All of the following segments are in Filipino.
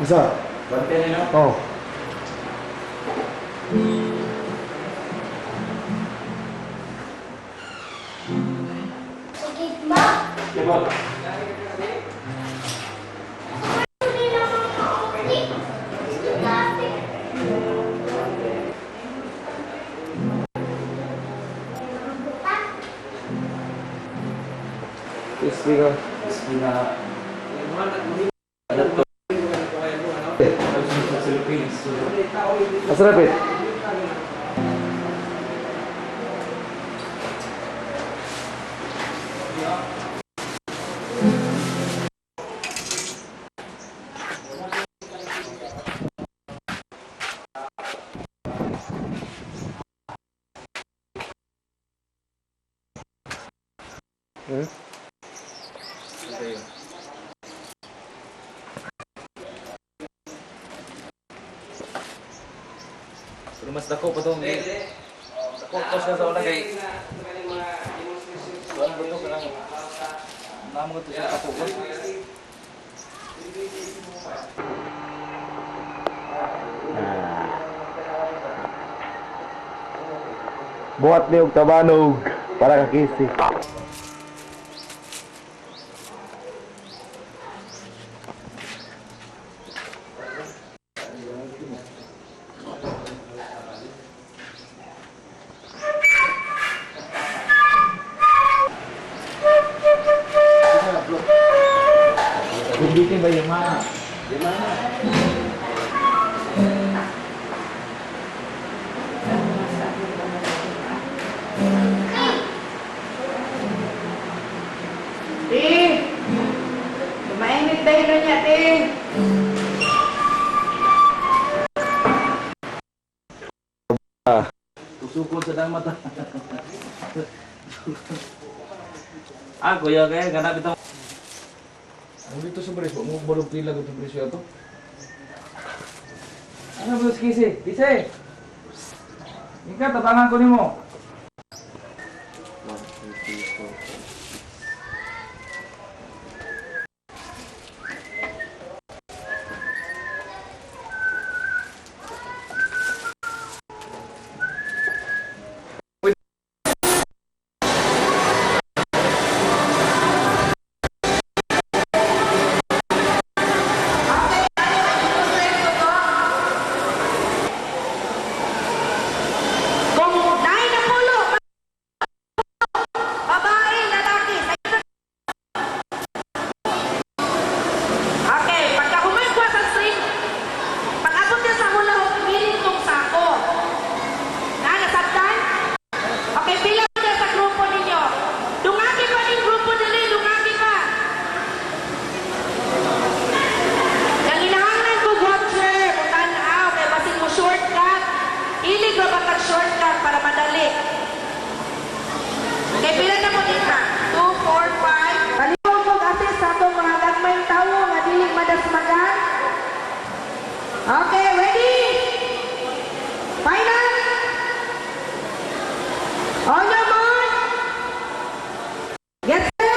Isa. 110 no? Oh. Diba? Crispy ka. Sina Philippines. Masarap eh. Hmm? Pero mas dako pa itong dako tos na sa una kay parang ito kanang namo ito sa kapo ko. Buhat ni og tabanog para ka kisi. Bibitin ba yung mana? Mainit dahil na niya, te. Tusukod sa dang mata. Kuya kaya ganap itong Ang dito sa presyo, mo balog pila ko presyo ato. ano bro kisi? Kisi! Ika, tatangan ko nimo. Kung 9 na pulo, babae, lalaki, okay, pagka humagwa sa string, pag-abot niya sa hula ho, pilit kong sako. Nasabtan? Okay, pila niya sa grupo ninyo. Dungagi pa ng grupo nila, dungagi pa. Nanginahanglan ko watcher, mutanaw, kaya basing mo shortcut. Ilig ba batag shortcut para madali? Okay, pila na mo dito? 2, 4, 5. Baliwag kong assist sa itong mga gagmay tao nga dilig madasmagan. Okay, ready? Final? On your mark. Get set.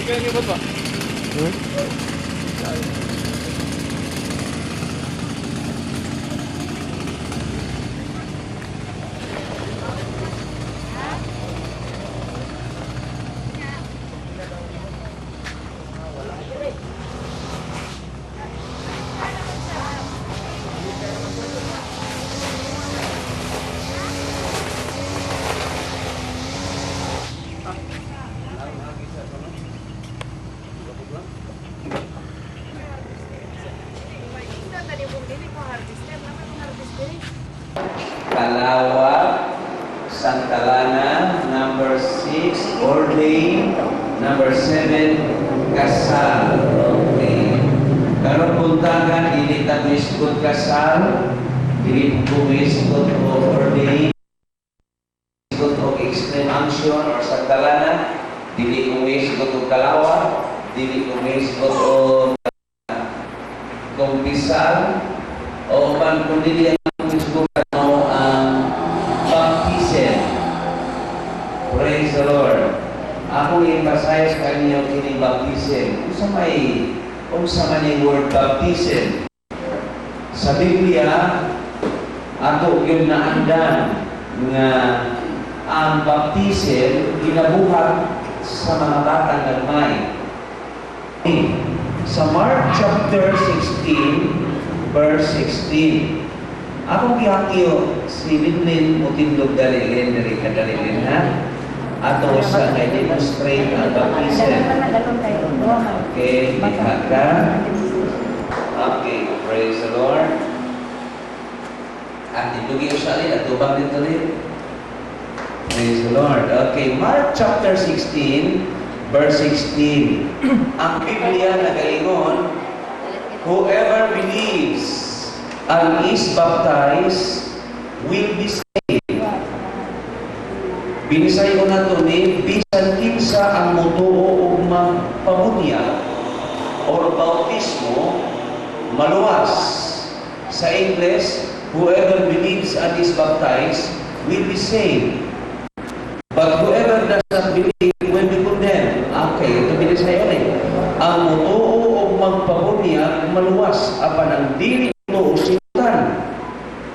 Okay, niyo ba? Calawag, Santa Lana, number 6, Ordain, number 7, Kasal. Okay. Karon puntahan, ilitag Iskot Kasal, Dilip Buwis, Ordain. sigot og extreme unction or santalana, dili ko may sigot og kalawa, dili ko may sigot og kumpisal, o man kung dili ang sigot ang baptism. Praise the Lord. Ako i-emphasize kanyo kini baptism. Kung sa man yung word baptism, sa Biblia, ato yung naandan nga ang baptism ginabuhat sa mga batang nagmay. Sa Mark chapter 16, verse 16, akong gihangyo si Linlin Mutindog Dalilin, dari kadalilin ha? Ato sa i-demonstrate ang baptism. Okay, lihat ka. Okay, praise the Lord. At ilugi siya rin, at tubang dito rin. Praise the Lord. Okay, Mark chapter 16, verse 16. Ang Biblia nagalingon, whoever believes and is baptized will be saved. Binisay ko na ito ni, bisan kinsa ang mutuo o magpabunya or bautismo, maluwas. Sa English, whoever believes and is baptized will be saved. But whoever does not believe will be condemned. Okay, ito binisay ko ni. Ang mutuo o magpabunya, maluwas. Apan ang dili ito, sinutan.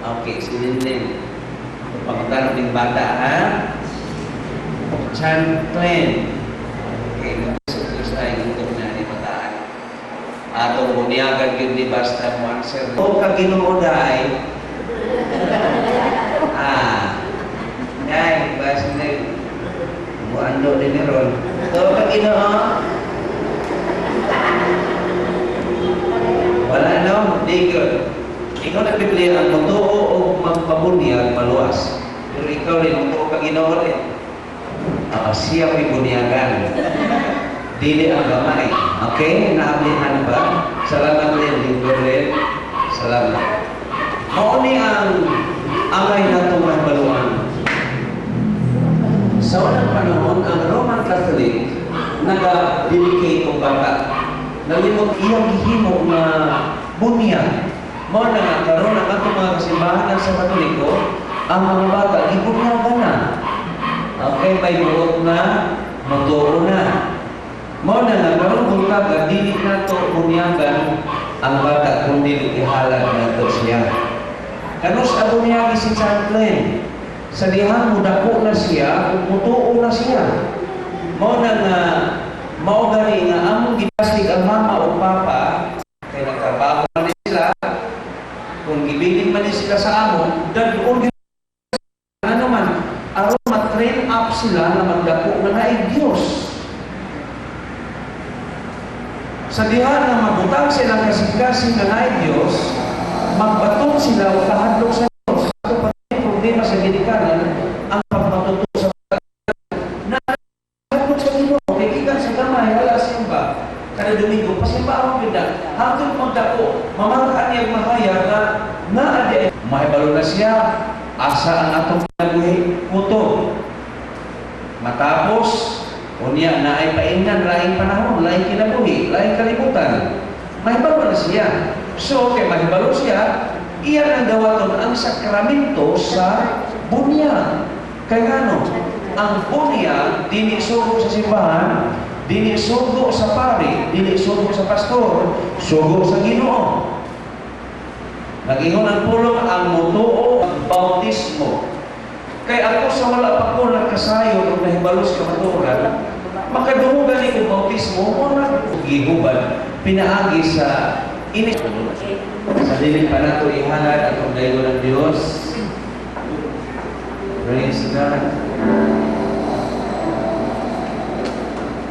Okay, sinindin. Pagtanong ng bata, ha? Champlain. Okay, mag-exercise ito na ni Mataan. Atong bunyagan yun di basta mo answer. O kaginuuday. Ngay, basta na buando din ni Ron. O kaginoo. Wala no, di good. Ikaw na Biblia ang mutuo o magpabunyag maluwas. Pero ikaw rin, mutuo kaginoo rin. Siya ko'y bunyagan. Dili ang gamay. Okay? Naablihan ba? Salamat din, Linggo rin. Salamat. Mauni ang angay na itong baluan. Sa unang panahon, ang Roman Catholic nag-dedicate o bata. Nalimot iyang gihimo na bunyag. Mga nangakaroon ang atong mga kasimbahan sa Katoliko, ang mga bata, ibunyagan na. Okay, may buot na, magtuo na. Mo na nga, karong bulkaga, dili na ito bunyagan ang bata kung dili ihalag na ito siya. Kanus abunyagi si Champlain. Sa dihan mo, dako na siya, kung mutuo na siya. Mo na nga, maugani nga, among ginasig ang mama o papa, kaya nagtrabaho man sila, kung gibilin man sila sa amon, doon ano man, aron matrain up sila na magdako na naay Diyos. Sa diha na mabutang sila kasing-kasing na naay Diyos, magbatong sila o kahadlok sa Diyos. Ito pa rin problema sa ginikanan, ang pagmatuto sa na kahadlok sa Diyos. Kaya kikan sa gamay, wala simba. Kada Domingo, pasimba ang pinda. Hanggang magdako, mamangkaan niyang mahaya na adi. Mahibalo na siya, asa ang atong pinabuhi, puto. Matapos, unya na ay paingnan, laing panahon, laing kinabuhi, laing kalibutan. Mahibalo na siya. So, kay mahibalo siya, iyan ang dawaton ang sakramento sa bunyag. Kaya ano, ang bunyag, dini sugo sa simbahan, dini sugo sa pari, dini sugo sa pastor, sugo sa Ginoo. Nag-ingon ang pulong ang mutuo ang bautismo. Kaya ako sa wala pa ko nagkasayo o nahibalos ka maturan, makadungan ni kong bautismo o nag-gihuban, pinaagi sa ini. Sa dilig pa na ito ihalad at ang dayo ng Diyos. Praise God.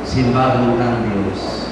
Simbahan ng Diyos.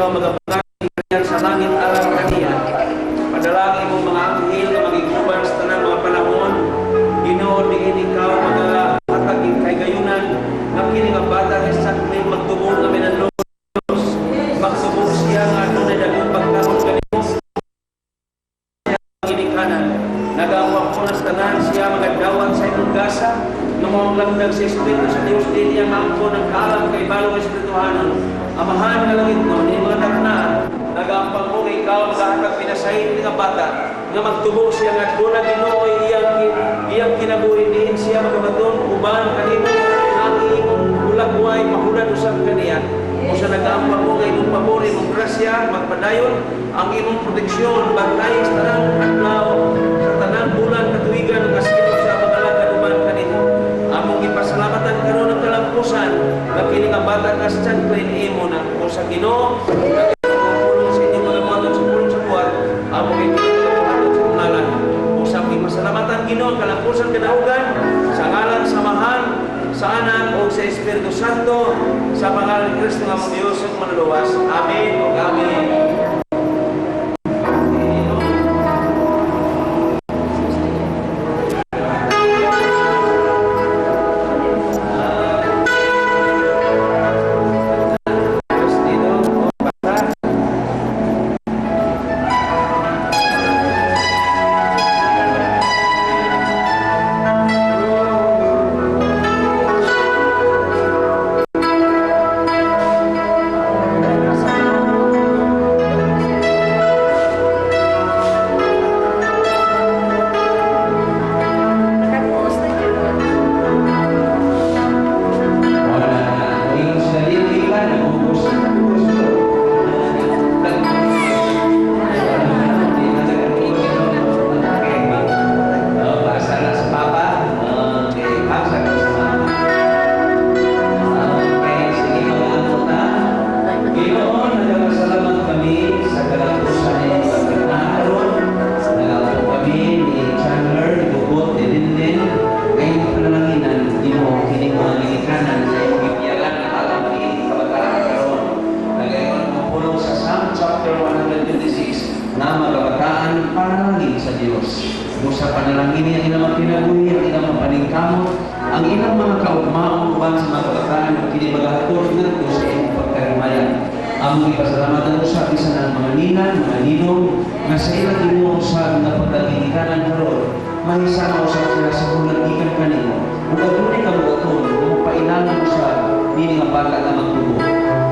magapagay sa langit alam kaniya. Padalangin mo mga anghel na magiguban sa tanang mga panahon. Ginoo, diin ikaw magahatag kay gayunan nga kini nga bata nga sakli magtubong kami ng Diyos. Magsubok siya nga dunay dagong pagkaon kanimo. Ginikanan nagawa ko na sa tanan siya magadawat sa imong gasa nung langdag sa Espiritu sa Diyos din niya maangko ng kalam kay balong Espirituhanon. Amahan nga langit mo, ni mga taknaan, nagampang mo kay ikaw maghahatag pinasahin ni nga bata, nga magtubog siya nga doon na Ginoo iyang kinabuhi din siya magabaton, uban kanimo, ang imong bulagway, mahulad usap kaniya. O sa nagampang mo kay imong pabor, imong grasya, magpadayon, ang imong proteksyon, bagay sa tanang adlaw, sa tanang bulan, katuigan, ang askino sa mga uban kanimo. Among ipasalamatan karon ng kalampusan na kini nga bata nga sa tiyan imo na o sa Ginoo pulong sa inyong mga mga sa pulong sa buhat among ipinagpapatod sa ngalan o sa ipasalamatan Ginoo kalampusan kinaugan sa ngalan samahan sa anak o sa Espiritu Santo sa pangalan ni Kristo nga among Diyos ug manluwas. Amen ug amen. Sa panalangin niya ilang pinabuhi, ang ilang paningkamot, ang ilang mga kaugmaong uban sa mga kabataan, kinibagahator na ito sa iyong pagkarimayan. Among ipasalamatan sa isa ng mga ninan, mga ninong, nga sa ilang inuong sa napagdaginiganan karon, mahisama usap sila sa hulatikan kanino, ug adunay kabuoton, kung pailangan sa nini nga bata na magtubo.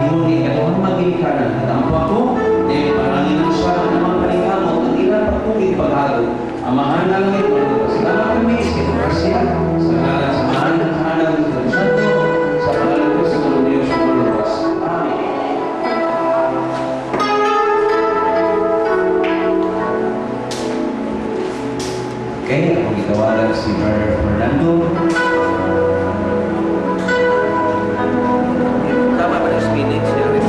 Ingon ikatuhang magginikanan, at ang ako, dahil paranginan sa mga paningkamot, ang ilang pagpuging paghago. Amahan ng langit, salamat kami sa demokrasya, sa ngalan sa mahal ng hanap ng Espiritu Santo, sa pangalan ko sa mga Diyos ng Maluwas. Amen. Okay, akong itawaran si Brother Fernando. Tama ba yung spinach niya rin?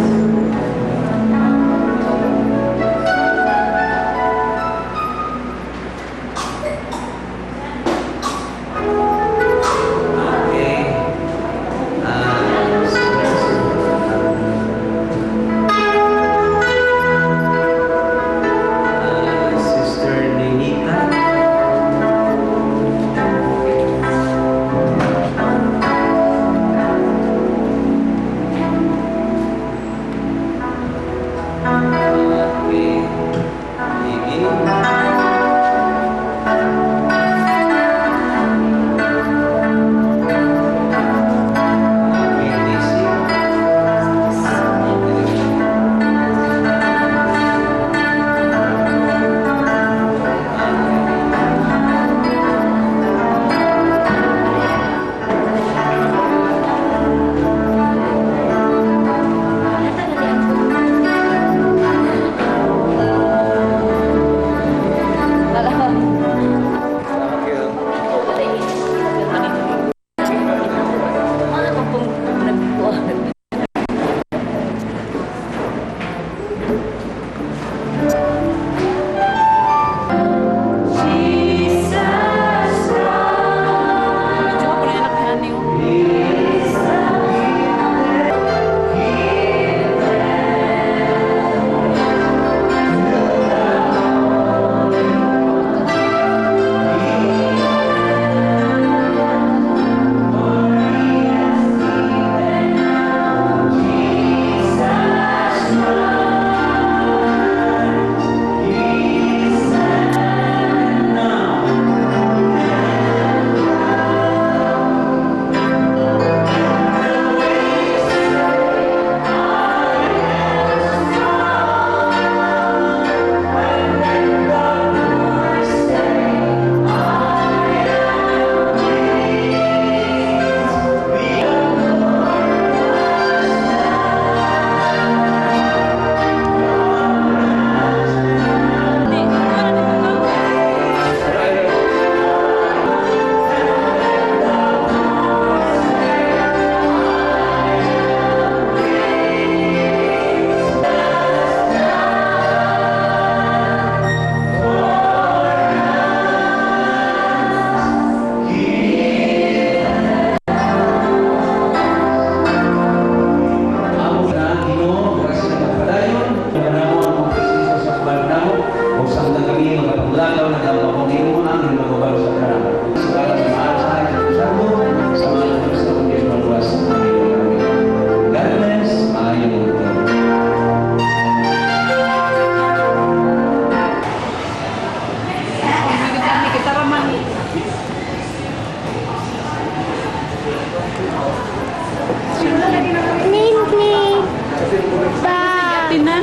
atinan.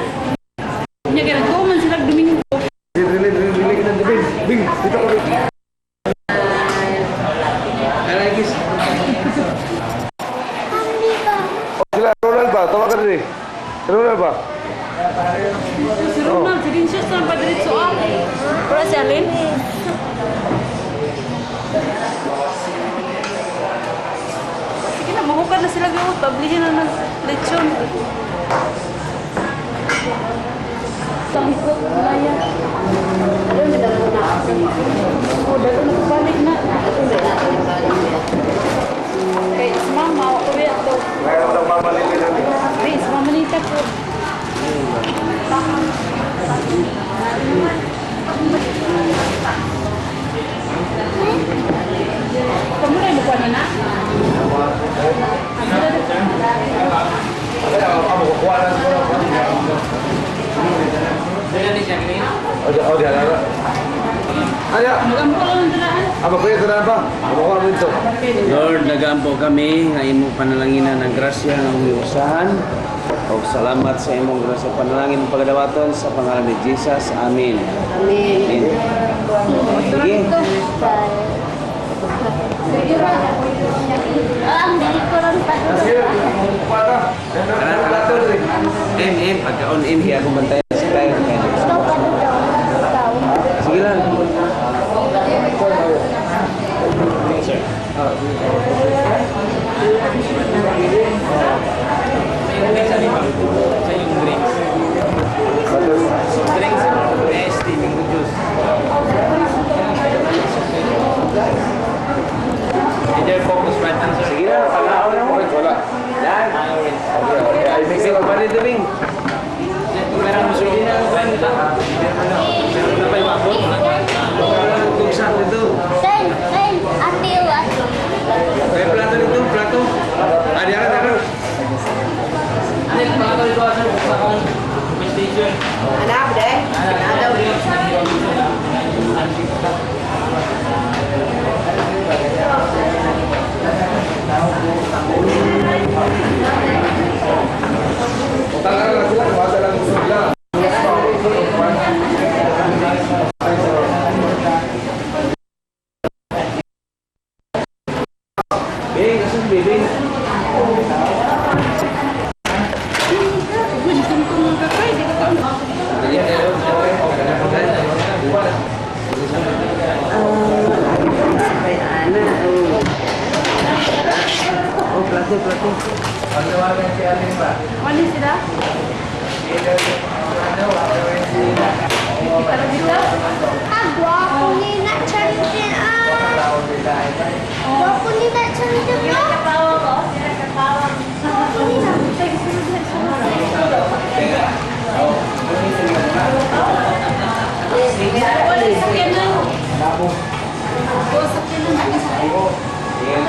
Nya kaya nagtuman sila Domingo. Dili ka na, Bing. Bing, dito ko. Alagis. Sila, Ronald ba? Tawagan rin. Ronald ba? Si Ronald, si Vincius na padiritso ah. Para si Alin. Sige na, mahukad na sila gawin. Pablihin na ng lechon. Tangkot, laya. Oh, dito nagbalik na. Kay mama, ako rin ito. Ngayon lang mamalili na. Please, mamanita po. Kamu na yung buwan na? Ako, kukuha lang ko. Oh, di ala. Aya, Magampo lang ang dalaan. apa kuya tanan ba? Kukuha mo ito. Lord, nagampo kami nga imong panalanginan ng grasya nga usahan. O salamat sa imong grasya panalangin ng pagdawaton sa pangalan ni Jesus. Amen. Amen. Sige. Ang dili ko lang pa. Sige, kukuha ka. Kanan plato rin. Pagka on in hiya akong bantayan sa tayo. Sige lang. Sige na, pag-aon na mo. Wala. Yan. Ay, mix it. Pwede ito, Bing. Tugsak dito. Sen, atil. Kaya plato dito, plato. Diara. Anak, deh. Ada. Tangan lang sila, kumasa lang gusto nila. Bing, asan si Bing? Oh, plato. Mani sila? Kita dito? Gwapo ni nak cantik Gwapo ni nak cantik Gwapo ni nak. Wala sakyan na. Sakyan na.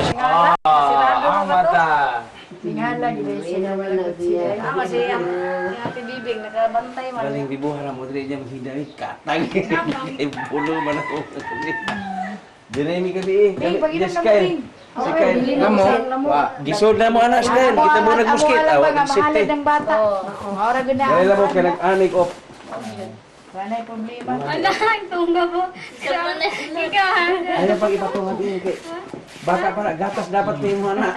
Sila Ang mata. Tingala, gila sila sila. Kasi ang Ate Bibing nakabantay man. Galing dibuhan mo dili niya maghidari katang. Kay pulo man ako. Dinay mi gabi eh. Bing, pag-inom Yes, na mo, Kyle. Bing. Si Kyle. Namo. Gisod na mo anak Kyle. Kita mo nag-muskit. Awag ng Mahalad safety. ng bata. Ora gud na. Dahil mo kay nag-anik off. Wala yung problema. Anak, tungga ko. Ikaw ha. Ayaw pag ipatungan din kay bata para gatas dapat kay mo anak.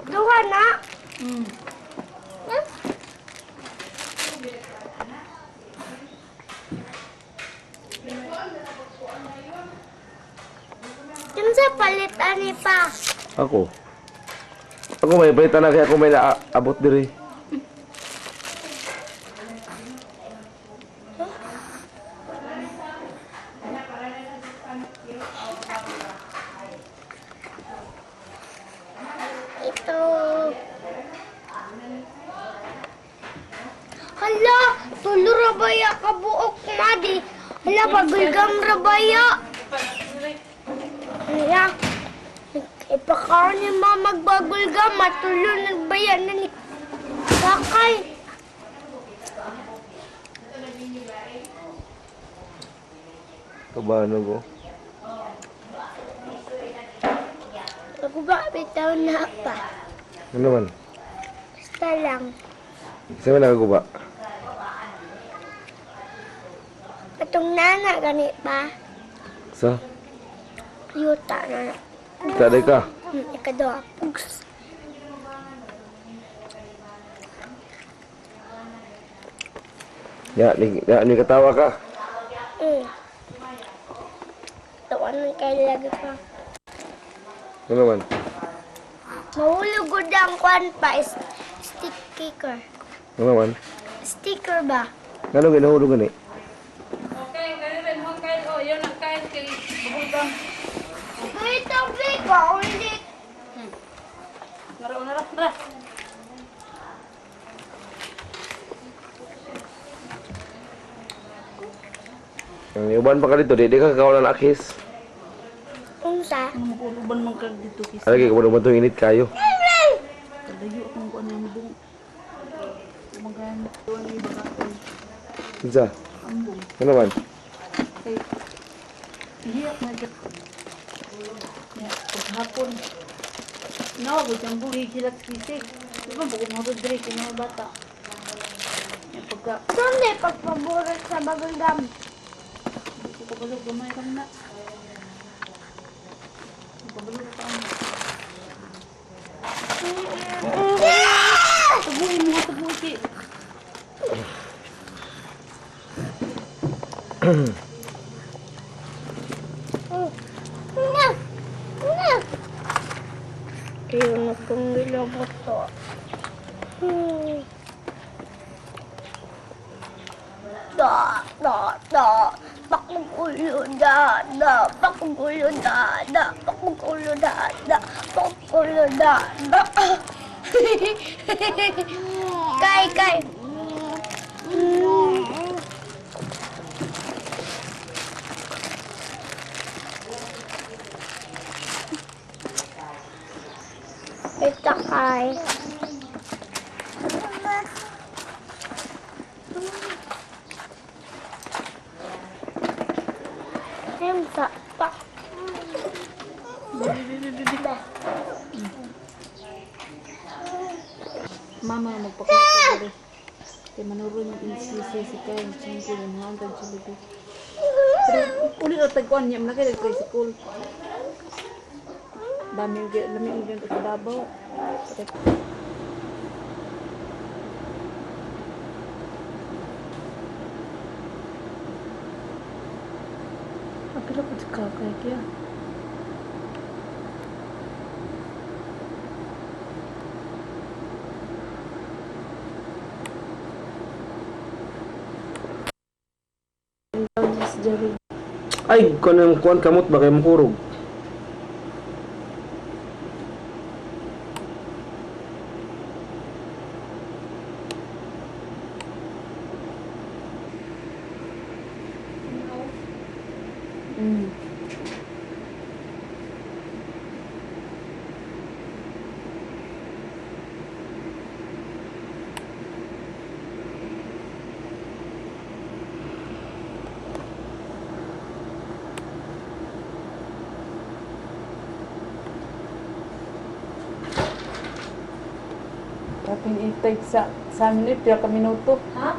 Duha na. Kinsa palitan ni pa? Ako. Ako may balitan na kaya ako may naabot diri. Ito. Hala, tulo rabaya kabuok madi. Hala, pagulgam rabaya. Hala, ipakaon ni mama magbagulgam, matulo nagbaya. yan na ni Bakay. Kabano ko. Ako ba bitaw na pa? Ano naman? Basta lang. Saan mo nakaguba? Patong nana gani pa. Sa? Yuta na. Taday ka. Ikadua. Pugs. Ni katawa ka. Tawanan kayo lagi pa. Ano naman? Mahulog ko ang kwan pa. Sticker. Ano naman? Sticker ba? Ano ginahulog gani? Okay, kayo rin mo kayo. Oh, yun ang kain kay Bubulbang. May tubig ko. Hindi. Nara. Ang iuban pa ka dito, di ka kakawalan akis. Unsa? Makuruban man ka dito kis. Lagi ka mo init kayo. Kadayo akong kuan yang bung. Magan tuan ni bakaton. Isa. Ambong. Ano naman? Kay hiyak na gat. Ya, paghapon. No, butang buhi kilat kisig. Diba buko mo dire kini bata. Ya pagka Sunday pagpaborat sa bagong dam. ko kabalo gamay ka na. Kabalo ka na. Tabuin mo tabuin. Ayun na kong nilabot to. Pakugulo da, pakugulo da, pakugulo da, pakugulo da. Kay. Ito kay. Sa pa. Mama magpakato dito. Kaya manurun yung insisi si Kyle, siyempre yung hanggang sila. Pero ulit ang tagkuan niya, manakay ko sa school. Dami yung ganito sa Davao. Apila ko sa kakay kaya. Ay, kanang kuan kamot ba kay makurog? Kaping itay sa minute, pila ka minuto. Ha?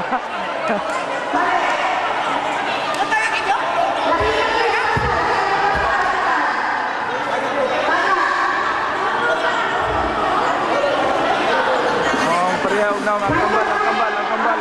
Oh, parehong na, ang kambal, ang kambal, ang kambal.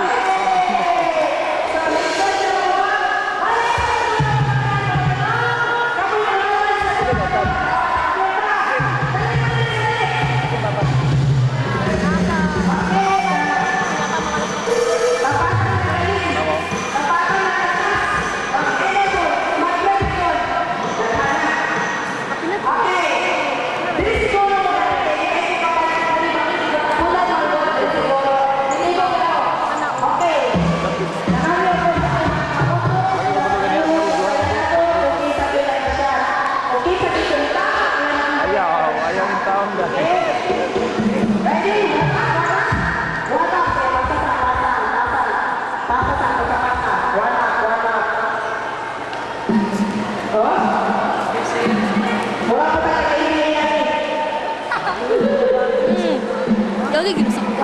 Ayaw, ayaw yung taong dahil. Lagi gitu sakit.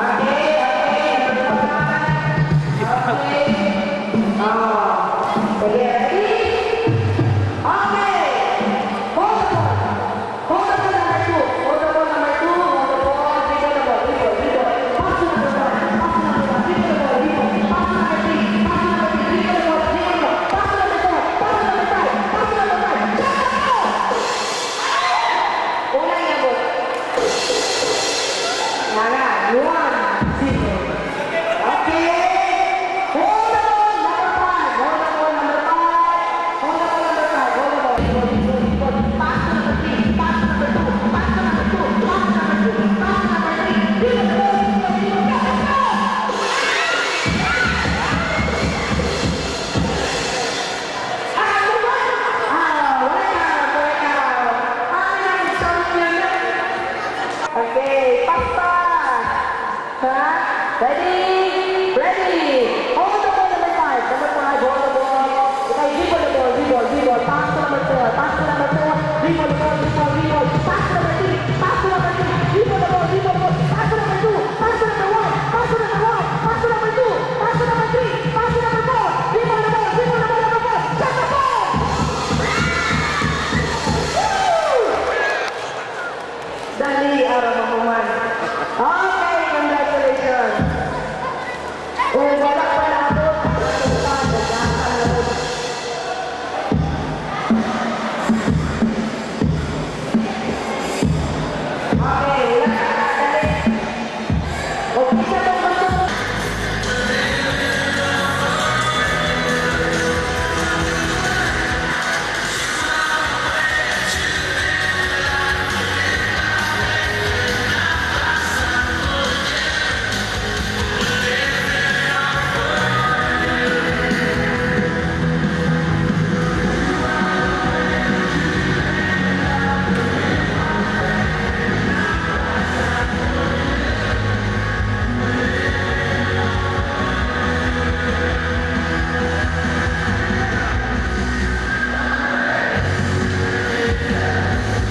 Okay, pasta. Huh? Ready? Ready. Hold the ball number 5. Number 5, hold the ball. Okay, dribble the ball, dribble, dribble. Pass to number 4, pass to number 4. Dribble the ball, dribble, dribble. Pass to number 3, pass to number 3. Dribble the ball, dribble the ball. Pass to number 2, pass to number 1, pass to number 1, pass to number 2, pass to number 3, pass to number 4. Dribble the ball, dribble the ball, number 4. Set the ball. Woo! Dali, araw makuman. Okay, congratulations. Kung wala pa na ako, okay, wala ka na, dali. Okay, sa itong gusto.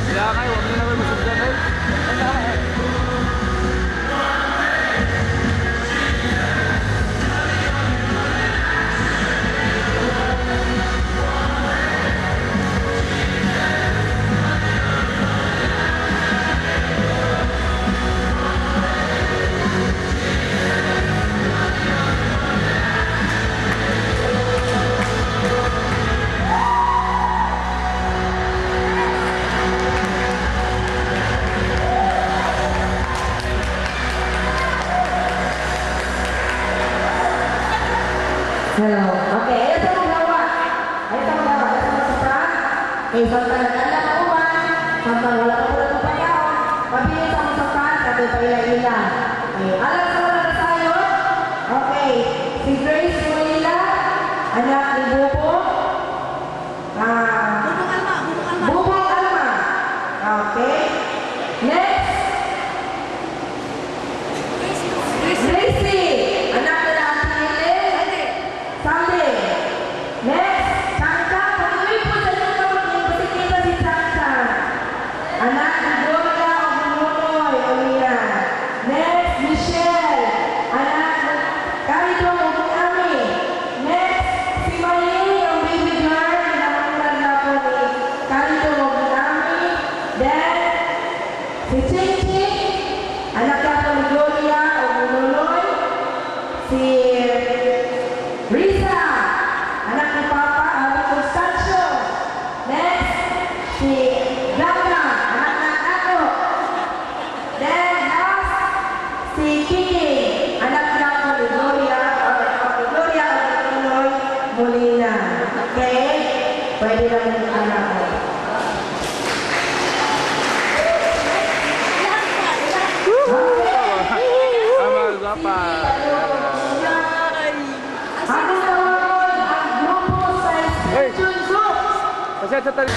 Sila kayo, huwag nyo naman masugdan eh. Hello. Okay, ayo sa magawa. Ayo sa magawa. Ayo sa masupra. Okay, sampai naganda ka uwan. Sampai wala ka pula sa pagkaon. Pabili sa masupra. Katoy pa ila-ila. Okay, alam sa wala na tayo. Okay, si Grace Molina. Anak ni Bubo. Bubo Alma. Okay. Next. Gracie. Anak ni Ate Sunday. Next, Santa. Patuloy po sa inyo yung pasikita si Santa. Anak ni Gloria Ogunoy, Olina. Next, Michelle. Anak ni Carito Ogunoy. Risa, anak ni Papa, Abi Constancio. Next, si Blanca, anak ng Ako. Then, last, si Kiki, anak ng Gloria, Gloria Pinoy Molina. Okay? Pwede naman yung anak ko. Tama, Zapa. Ang tawag ang grupo sa extension group. Kasi sa tali.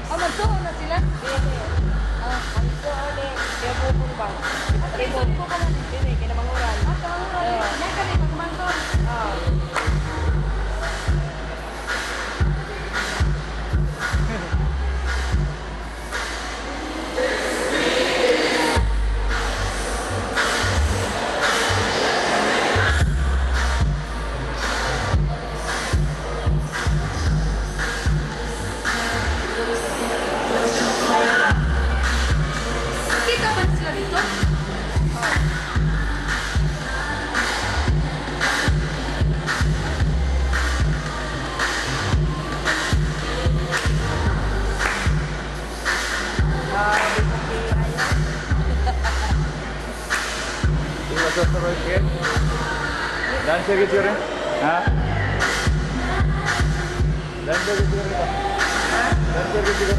Oh, magsuon na sila? Ah, magsuon eh. Kaya bubong ba? Kaya bubong ka na. Hindi, kaya namanguran. Ah, namanguran. Yan kami, magmangkon. Ah. Kita ba sila dito? Tingnan sa sarap kit. Dancer gitu rin. Ha? Dancer gitu rin. Dancer gitu rin.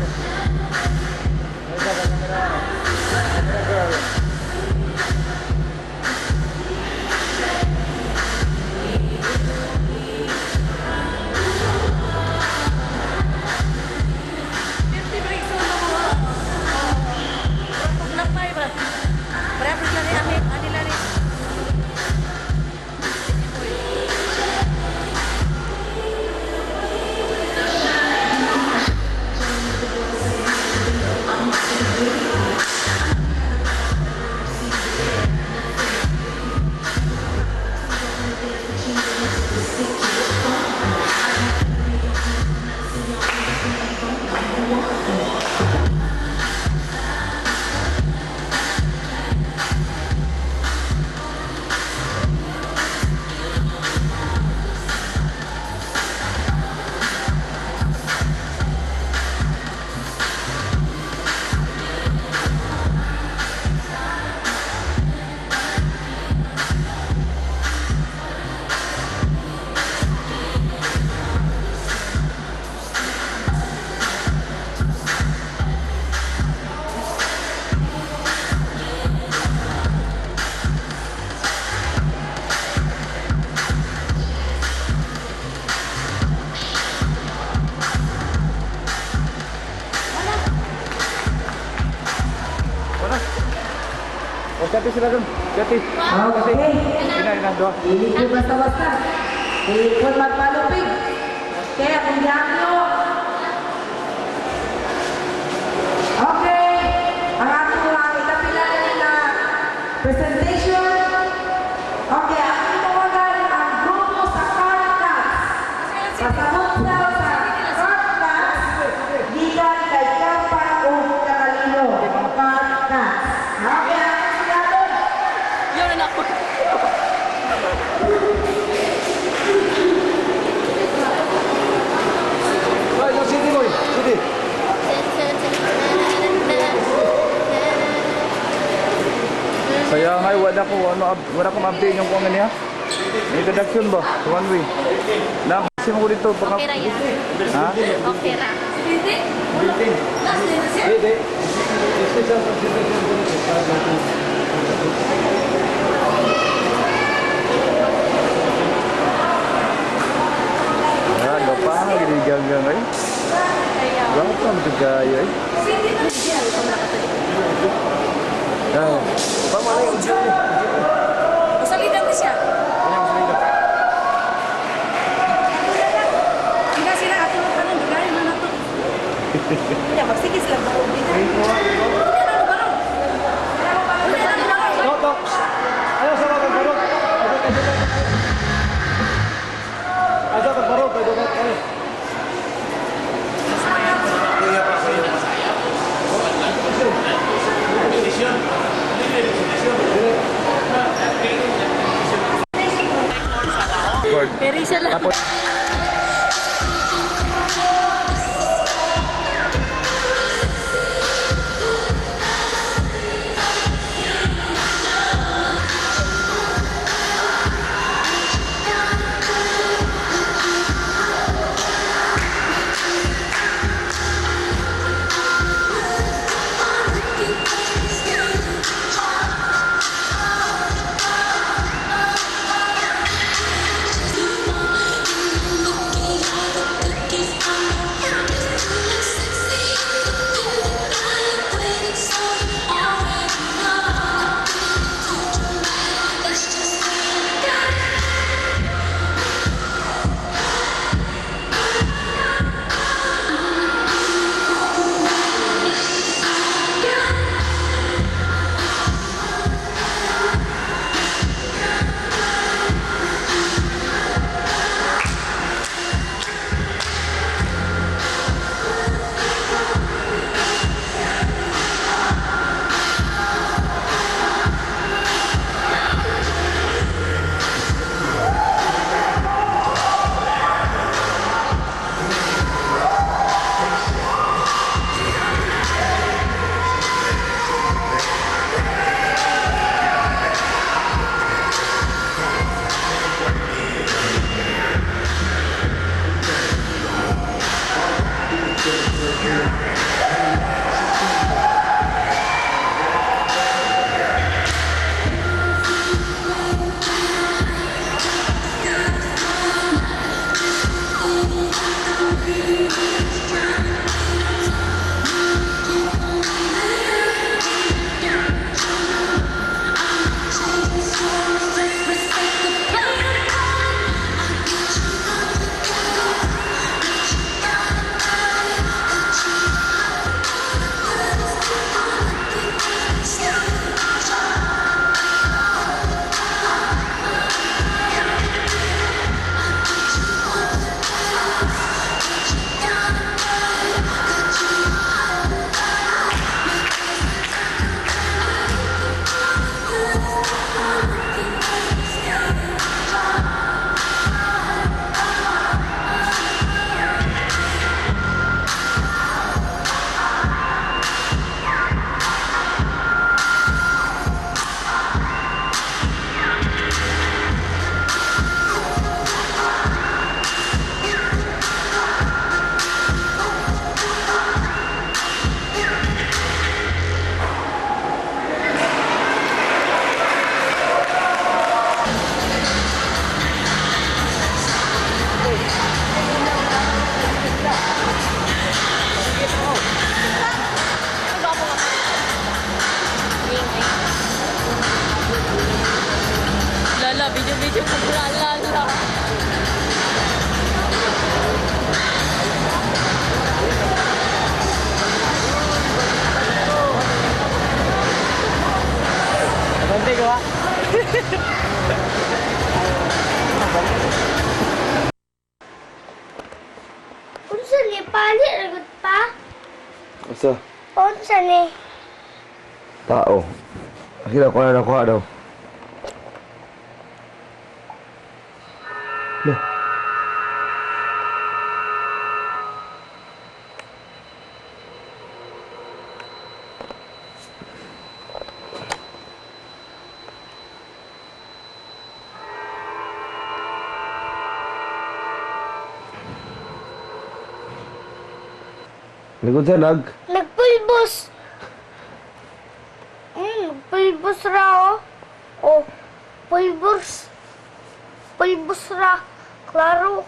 Ay, sa kamera. Kamera girl. Fifty breaks on the wall. Pag napay ba? Berapa sila ni Amin? Anila ni? Mana? Oh, Jati silakan. Jati. Okay. Ina, doa. Hindi ko basta-basta. Ikon magpalupig. Kaya kung diablo. Okay. Ang ating mga ikapilan na presentation. Okay, ang tawagan ang grupo sa Cartas. Kasabot daw sa Cartas. Gikan kay Kapan o Katalino. Cartas. Okay, ang sinabi. Yun anak ko. Boy, go City boy. City. Saya ngay wala ko update yung kung ano niya. Introduction ba? So one way. Napasin mo ko dito baka. Okay ra yan. Ha? Okay ra. Hindi. Ah, lupa gini gang-gang ay. Berapa betul gaya ay? Ah, pa mana yung ujung ni? Usalidan na siya. Yang salida. Hindi sila ato pa nang gaya na nato. Hindi magsigis lang ba dito. Tok. Ayo sama Bang Faruk. Ayo Bang Faruk, ayo. Lala, video-video ko pula, lala. Nanti ko ha. Unsa ni palit ragut pa? Asa? Unsa ni? Tao. Akhirnya ko na nakuha daw. Loh. Likod sa Nagpulbos. Pulbos ra oh. Oh, pulbos. Pulbos ra. Klaro.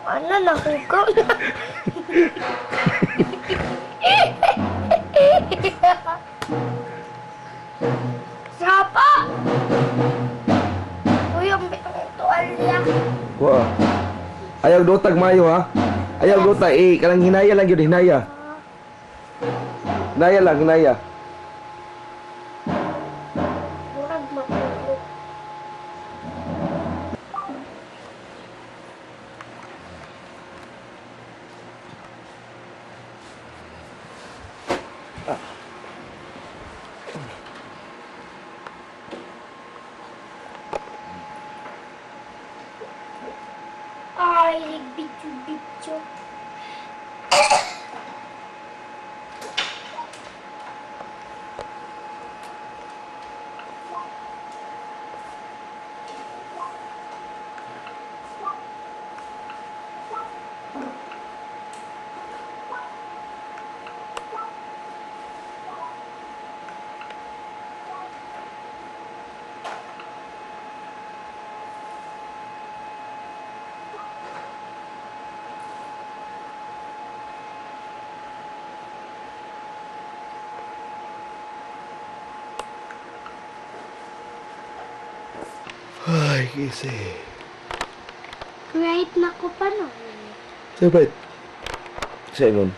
Ano na hugaw na? Ayaw dotag mayo ha. Ayaw dotag kanang hinaya lang gyud hinaya. Hinaya lang hinaya. Murag matulog. Ay, nagbityo-bityo. Ay, kisi. Right na ko pa no. Sabay. Sa ingon.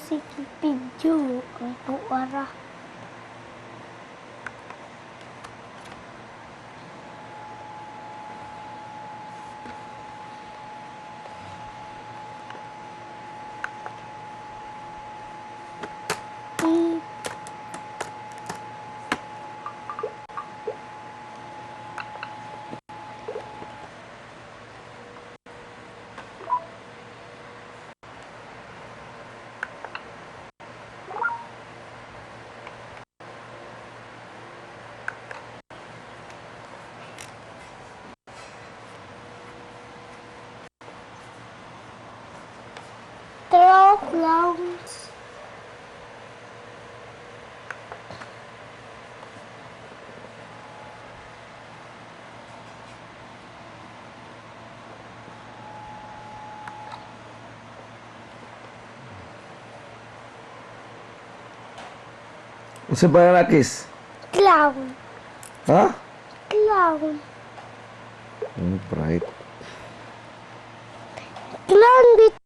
Sige, video. Ang tuwara. Throw clowns. Sa pananakis. Clown. Ha? Clown. Bright. Clown bit.